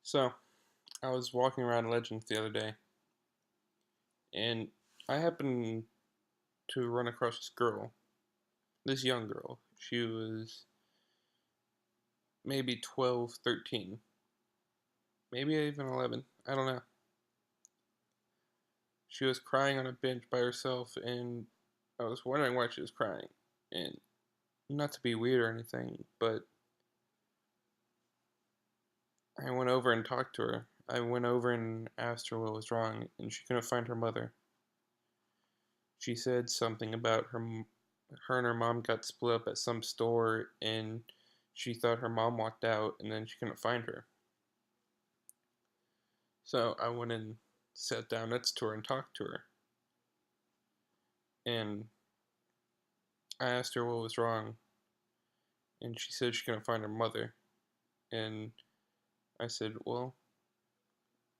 So, I was walking around Legends the other day, and I happened to run across this girl, this young girl. She was maybe 12, 13, maybe even 11. I don't know. She was crying on a bench by herself, and I was wondering why she was crying. And not to be weird or anything, but I went over and talked to her. I went over and asked her what was wrong, and she couldn't find her mother. She said something about her and her mom got split up at some store, and she thought her mom walked out, and then she couldn't find her. So I went and sat down next to her and talked to her, and I asked her what was wrong, and she said she couldn't find her mother. And I said, well,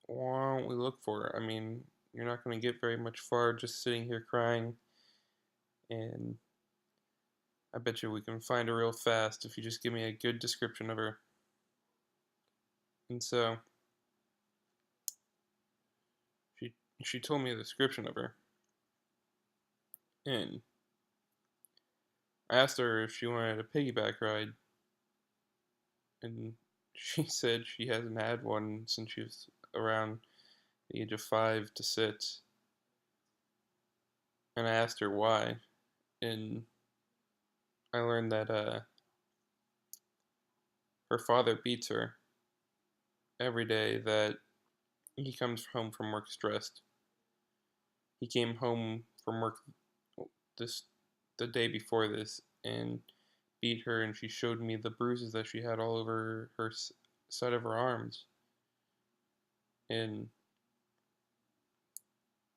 why don't we look for her? I mean, you're not going to get very much far just sitting here crying, and I bet you we can find her real fast if you just give me a good description of her. And so she she told me a description of her, and I asked her if she wanted a piggyback ride, and she said she hasn't had one since she was around the age of 5 to 6. And I asked her why, and I learned that her father beats her every day that he comes home from work stressed. He came home from work this the day before this and beat her, and she showed me the bruises that she had all over her side of her arms. And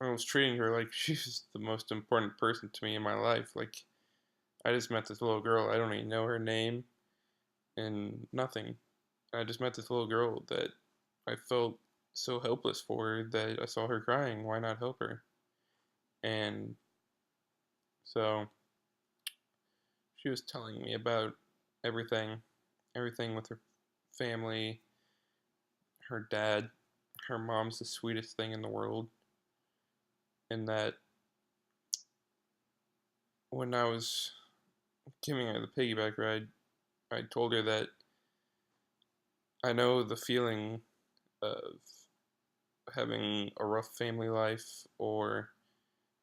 I was treating her like she was the most important person to me in my life. Like, I just met this little girl. I don't even know her name and nothing. I just met this little girl that I felt so helpless for that I saw her crying. Why not help her? And so she was telling me about everything, everything with her family, her dad. Her mom's the sweetest thing in the world. And that when I was giving her the piggyback ride, I told her that I know the feeling of having a rough family life or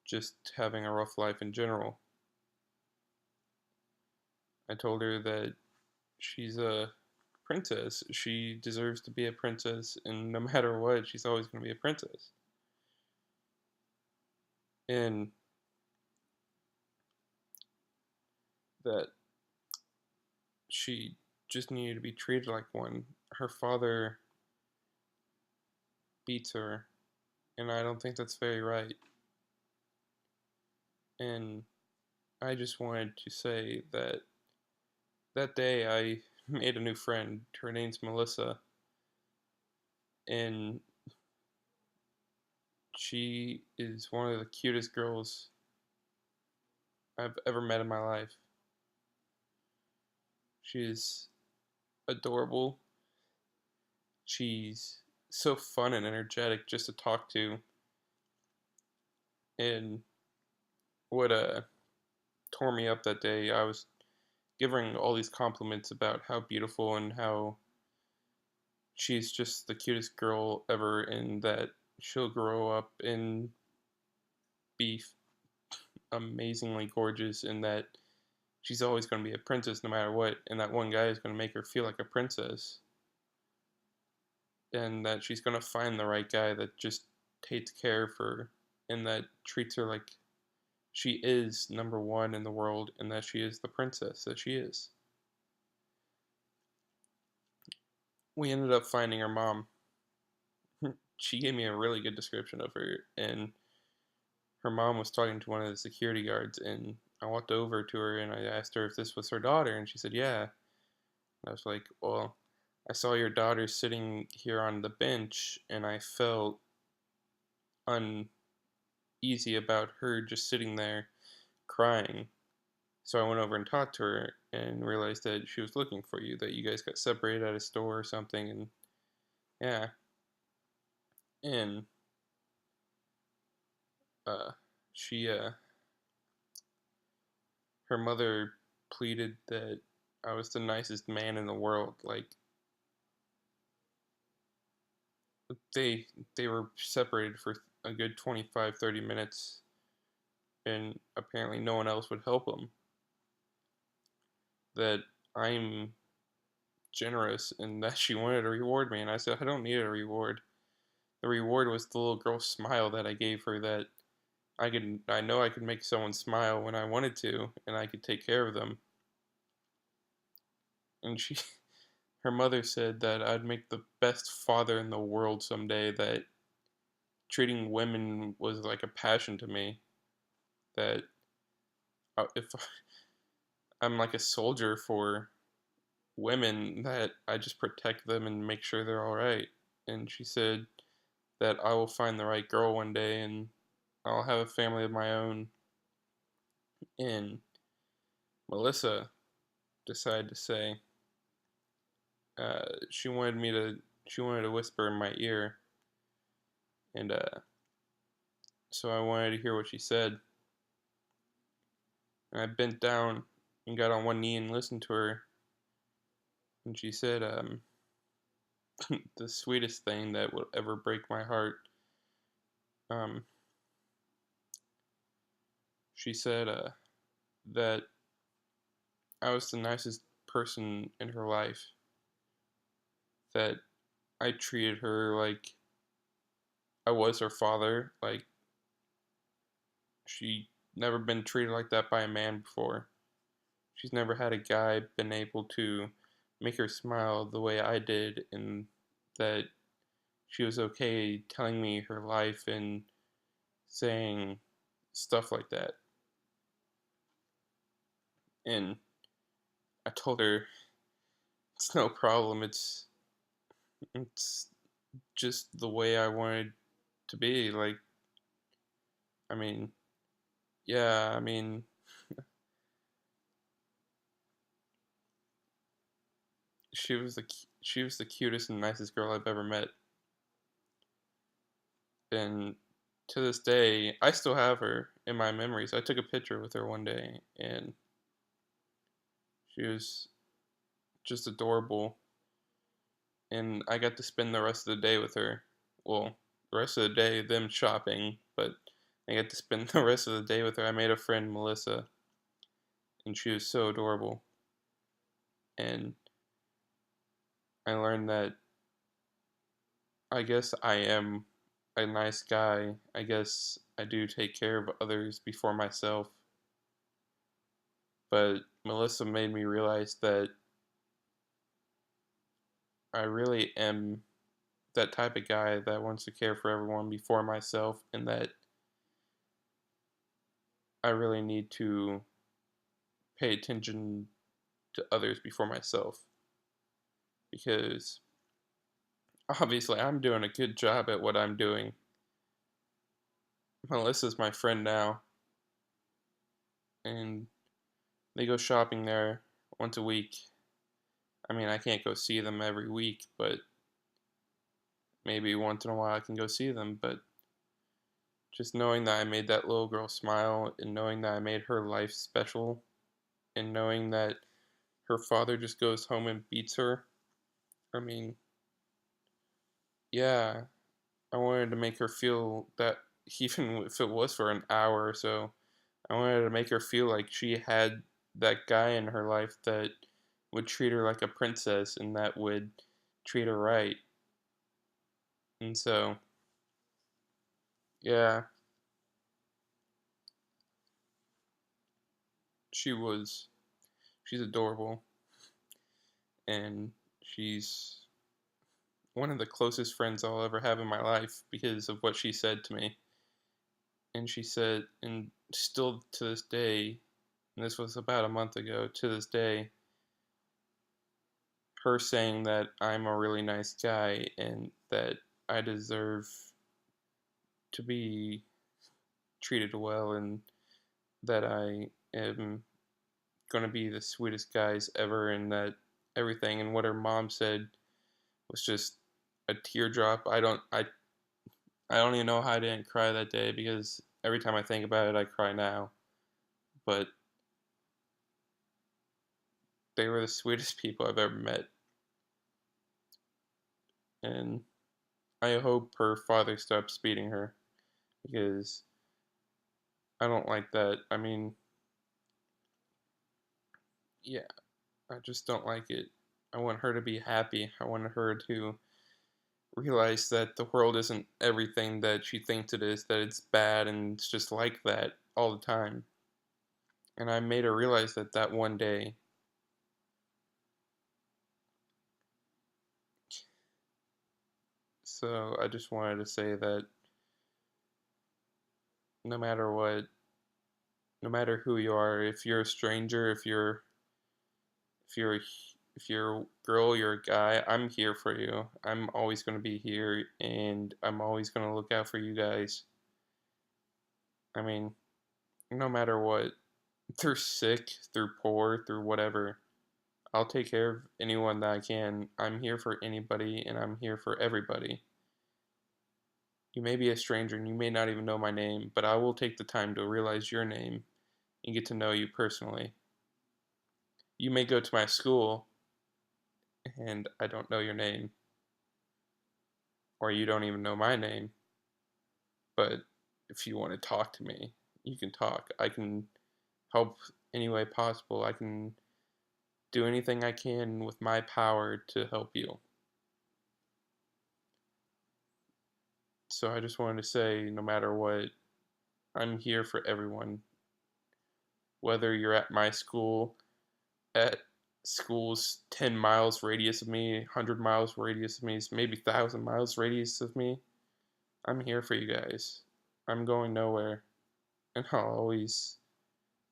just having a rough life in general. I told her that she's a princess. She deserves to be a princess, and no matter what, she's always going to be a princess. And that she just needed to be treated like one. Her father beats her, and I don't think that's very right. And I just wanted to say that that day I made a new friend. Her name's Melissa, and she is one of the cutest girls I've ever met in my life. She is adorable. She's so fun and energetic just to talk to. And what tore me up that day, I was giving all these compliments about how beautiful and how she's just the cutest girl ever, and that she'll grow up and be amazingly gorgeous, and that she's always going to be a princess no matter what, and that one guy is going to make her feel like a princess, and that she's going to find the right guy that just takes care of her and that treats her like she is number one in the world, and that she is the princess that she is. We ended up finding her mom. She gave me a really good description of her, and her mom was talking to one of the security guards, and I walked over to her and I asked her if this was her daughter, and she said, yeah. And I was like, well, I saw your daughter sitting here on the bench, and I felt uneasy about her just sitting there crying. So I went over and talked to her and realized that she was looking for you, that you guys got separated at a store or something, and Yeah, and uh, she her mother pleaded that I was the nicest man in the world. Like they they were separated for a good 25, 30 minutes, and apparently no one else would help them. That I'm generous and that she wanted to reward me, and I said I don't need a reward. The reward was the little girl smile that I gave her, that I know I could make someone smile when I wanted to, and I could take care of them. And she her mother said that I'd make the best father in the world someday, that treating women was like a passion to me, that if I'm like a soldier for women, that I just protect them and make sure they're all right. And she said that I will find the right girl one day and I'll have a family of my own. And Melissa decided to say, she wanted me to, she wanted to whisper in my ear, and so I wanted to hear what she said. And I bent down and got on one knee and listened to her. And she said, the sweetest thing that would ever break my heart. Um, she said that I was the nicest person in her life, that I treated her like I was her father, like she never been treated like that by a man before. She's never had a guy been able to make her smile the way I did, and that she was okay telling me her life and saying stuff like that. And I told her it's no problem. It's just the way I wanted to be. Like, I mean, yeah, I mean, she was the cutest and nicest girl I've ever met. And to this day, I still have her in my memories. I took a picture with her one day, and she was just adorable. And I got to spend the rest of the day with her. Well, the rest of the day, them shopping, but I got to spend the rest of the day with her. I made a friend, Melissa, and she was so adorable. And I learned that I guess I am a nice guy. I guess I do take care of others before myself. But Melissa made me realize that I really am that type of guy that wants to care for everyone before myself, and that I really need to pay attention to others before myself, because obviously I'm doing a good job at what I'm doing. Melissa's my friend now, and they go shopping there once a week. I mean, I can't go see them every week, but maybe once in a while I can go see them. But just knowing that I made that little girl smile, and knowing that I made her life special, and knowing that her father just goes home and beats her. I mean, yeah, I wanted to make her feel that, even if it was for an hour or so, I wanted to make her feel like she had that guy in her life that would treat her like a princess and that would treat her right. And so, yeah, she was, she's adorable, and she's one of the closest friends I'll ever have in my life because of what she said to me. And she said, and still to this day, and this was about a month ago, to this day, her saying that I'm a really nice guy and that I deserve to be treated well, and that I am going to be the sweetest guys ever, and that everything, and what her mom said was just a teardrop. I don't even know how I didn't cry that day because every time I think about it, I cry now. But they were the sweetest people I've ever met, and I hope her father stops beating her because I don't like that. I mean, yeah, I just don't like it. I want her to be happy. I want her to realize that the world isn't everything that she thinks it is, that it's bad and it's just like that all the time. And I made her realize that that one day. So I just wanted to say that no matter what, no matter who you are, if you're a stranger, if you're if you're a girl, you're a guy, I'm here for you. I'm always going to be here and I'm always going to look out for you guys. I mean, no matter what, through sick, through poor, through whatever, I'll take care of anyone that I can. I'm here for anybody and I'm here for everybody. You may be a stranger and you may not even know my name, but I will take the time to realize your name and get to know you personally. You may go to my school and I don't know your name, or you don't even know my name, but if you want to talk to me, you can talk. I can help any way possible. I can do anything I can with my power to help you. So I just wanted to say no matter what, I'm here for everyone. Whether you're at my school, at schools 10 miles radius of me, 100 miles radius of me, maybe 1,000 miles radius of me, I'm here for you guys. I'm going nowhere, and I'll always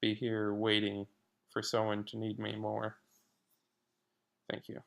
be here waiting for someone to need me more. Thank you.